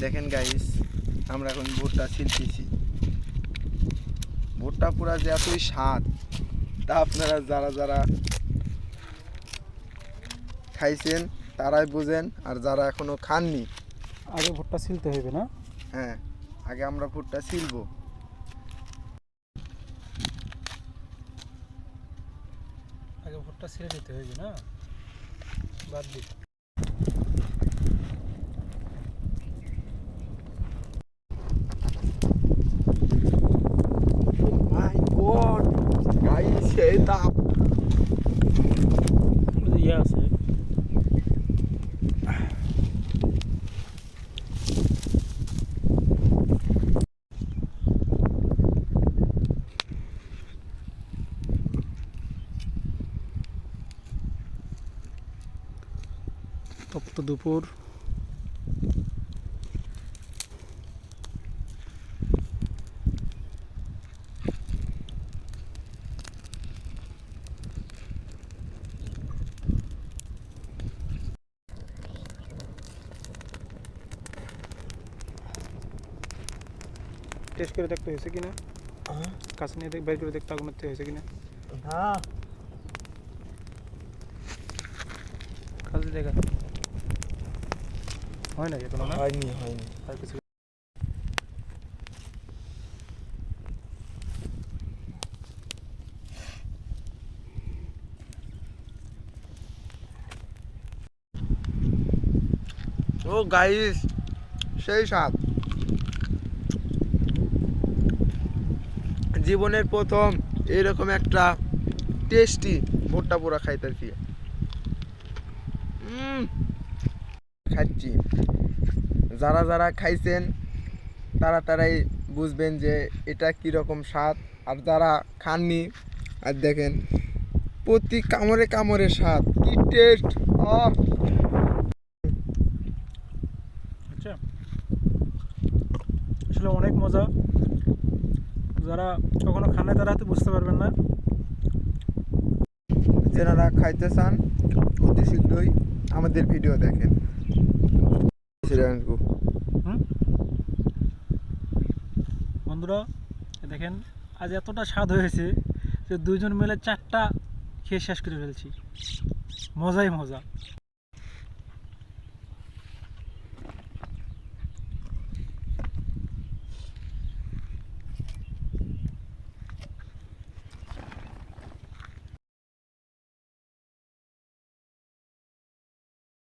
দেখেন গাইস, আমরা এখন ভুট্টা ছিলতেছি। ভুট্টা পুরা যে এতই স্বাদ তা আপনারা যারা যারা খাইছেন তারাই বুঝেন, আর যারা এখনো খাননি। আগে ভুট্টা ছিলতে হবে না? হ্যাঁ, আগে আমরা ভুট্টা ছিলবো। আগে ভুট্টা ছিলে নিতে হবে না, বাদ দিই। মাই গড গাইস, সেই তাপ! ইয়ে আছে, তপ্ত দুপুর। টেস্ট করে দেখতে হয়েছে কিনা, কাছে নিয়ে বের করে দেখতে আগুন হয়েছে কিনা। কাজে দেখা হয় না, এখনো না, হয়নি। আর কিছু। ও গাইস, সেই স্বাদ! জীবনের প্রথম এরকম একটা টেস্টি ভুট্টা পোড়া খাইতেছি। খাচ্ছি, যারা যারা খাইছেন তারা তারাই বুঝবেন যে এটা কীরকম স্বাদ। আর যারা খাননি, আর দেখেন প্রতি কামড়ে কামড়ে স্বাদ, কি টেস্ট! আচ্ছা, আসলে অনেক মজা। যারা কখনো খান না তারা হয়তো বুঝতে পারবেন না। যারা খাইতে চান অতি শীঘ্রই আমাদের ভিডিও দেখেন। বন্ধুরা দেখেন, আজ এতটা স্বাদ হয়েছে যে দুইজন মিলে 4টা খেয়ে শেষ করে ফেলছি। মজাই মজা।